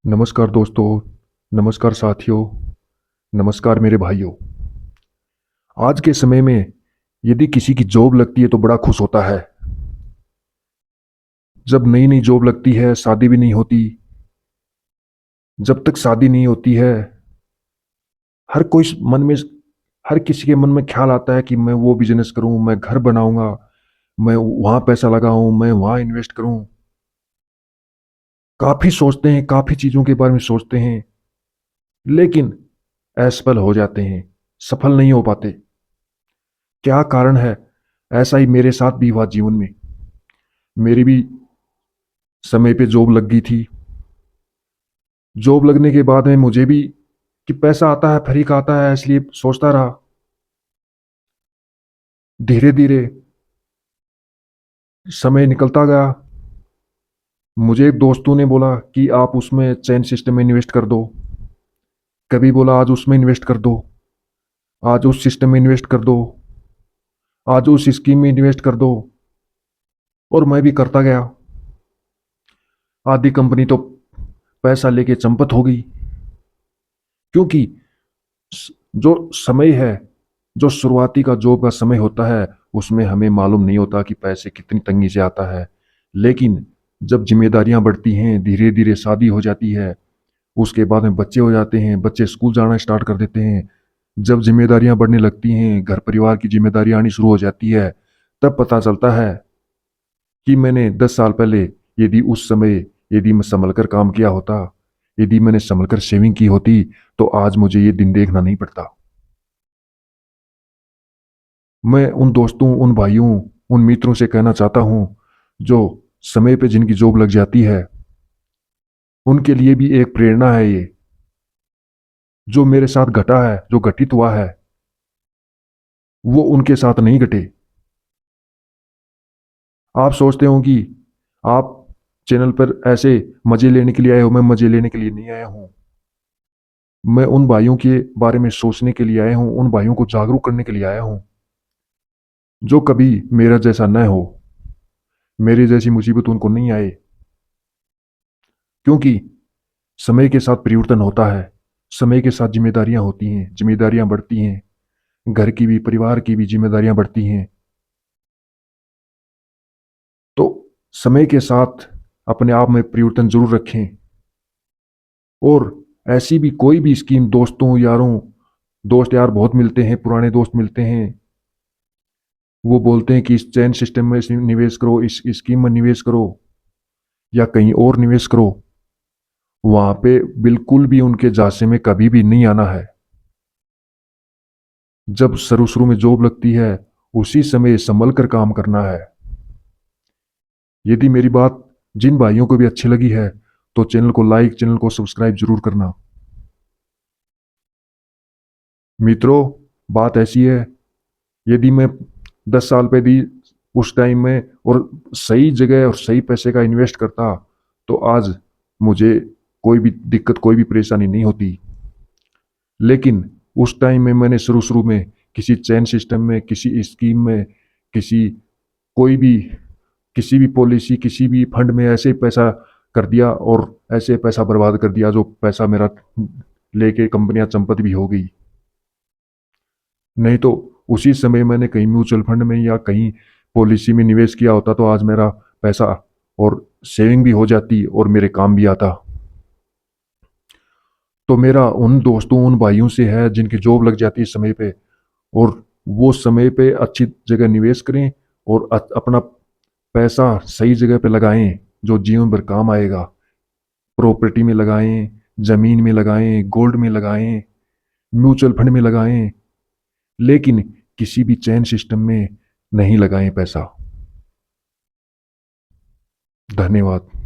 नमस्कार दोस्तों, नमस्कार साथियों, नमस्कार मेरे भाइयों। आज के समय में यदि किसी की जॉब लगती है तो बड़ा खुश होता है। जब नई नई जॉब लगती है, शादी भी नहीं होती। जब तक शादी नहीं होती है, हर कोई मन में हर किसी के मन में ख्याल आता है कि मैं वो बिजनेस करूं, मैं घर बनाऊंगा, मैं वहां पैसा लगाऊं, मैं वहां इन्वेस्ट करूं। काफी सोचते हैं, काफी चीजों के बारे में सोचते हैं, लेकिन असफल हो जाते हैं, सफल नहीं हो पाते। क्या कारण है? ऐसा ही मेरे साथ भी हुआ जीवन में। मेरी भी समय पे जॉब लग गई थी। जॉब लगने के बाद में मुझे भी कि पैसा आता है, फ्री का आता है, इसलिए सोचता रहा। धीरे धीरे समय निकलता गया। मुझे एक दोस्तों ने बोला कि आप उसमें चेन सिस्टम में इन्वेस्ट कर दो। कभी बोला आज उसमें इन्वेस्ट कर दो, आज उस सिस्टम में इन्वेस्ट कर दो, आज उस स्कीम में इन्वेस्ट कर दो। और मैं भी करता गया। आधी कंपनी तो पैसा लेके चंपत हो गई, क्योंकि जो समय है, जो शुरुआती का जॉब का समय होता है, उसमें हमें मालूम नहीं होता कि पैसे कितनी तंगी से आता है। लेकिन जब जिम्मेदारियां बढ़ती हैं, धीरे धीरे शादी हो जाती है, उसके बाद में बच्चे हो जाते हैं, बच्चे स्कूल जाना स्टार्ट कर देते हैं। जब जिम्मेदारियां बढ़ने लगती हैं, घर परिवार की जिम्मेदारी आनी शुरू हो जाती है, तब पता चलता है कि मैंने 10 साल पहले, यदि उस समय यदि मैं संभल कर काम किया होता, यदि मैंने संभल कर सेविंग की होती, तो आज मुझे ये दिन देखना नहीं पड़ता। मैं उन दोस्तों, उन भाइयों, उन मित्रों से कहना चाहता हूं जो समय पे जिनकी जॉब लग जाती है, उनके लिए भी एक प्रेरणा है ये। जो मेरे साथ घटा है, जो घटित हुआ है, वो उनके साथ नहीं घटे। आप सोचते हो कि आप चैनल पर ऐसे मजे लेने के लिए आए हो, मैं मजे लेने के लिए नहीं आया हूं। मैं उन भाइयों के बारे में सोचने के लिए आया हूं, उन भाइयों को जागरूक करने के लिए आया हूं, जो कभी मेरा जैसा न हो, मेरी जैसी मुसीबत उनको नहीं आए। क्योंकि समय के साथ परिवर्तन होता है, समय के साथ जिम्मेदारियां होती हैं, जिम्मेदारियां बढ़ती हैं, घर की भी, परिवार की भी जिम्मेदारियां बढ़ती हैं। तो समय के साथ अपने आप में परिवर्तन जरूर रखें। और ऐसी भी कोई भी स्कीम, दोस्तों यारों, दोस्त यार बहुत मिलते हैं, पुराने दोस्त मिलते हैं, वो बोलते हैं कि इस चैन सिस्टम में निवेश करो, इस स्कीम में निवेश करो, या कहीं और निवेश करो। वहां पे बिल्कुल भी उनके झांसे में कभी भी नहीं आना है। जब शुरू शुरू में जॉब लगती है, उसी समय संभल कर काम करना है। यदि मेरी बात जिन भाइयों को भी अच्छी लगी है, तो चैनल को लाइक, चैनल को सब्सक्राइब जरूर करना। मित्रों, बात ऐसी है, यदि मैं 10 साल पे दी उस टाइम में और सही जगह और सही पैसे का इन्वेस्ट करता, तो आज मुझे कोई भी दिक्कत, कोई भी परेशानी नहीं होती। लेकिन उस टाइम में मैंने शुरू शुरू में किसी चैन सिस्टम में, किसी स्कीम में, किसी कोई भी किसी भी पॉलिसी, किसी भी फंड में ऐसे पैसा कर दिया और ऐसे पैसा बर्बाद कर दिया, जो पैसा मेरा लेके कंपनियां चंपत भी हो गई। नहीं तो उसी समय मैंने कहीं म्यूचुअल फंड में या कहीं पॉलिसी में निवेश किया होता, तो आज मेरा पैसा और सेविंग भी हो जाती और मेरे काम भी आता। तो मेरा उन दोस्तों, उन भाइयों से है जिनकी जॉब लग जाती है समय पे, और वो समय पे अच्छी जगह निवेश करें और अपना पैसा सही जगह पे लगाएं, जो जीवन भर काम आएगा। प्रॉपर्टी में लगाएं, जमीन में लगाएं, गोल्ड में लगाएं, म्यूचुअल फंड में लगाएं, लेकिन किसी भी चैन सिस्टम में नहीं लगाएं पैसा। धन्यवाद।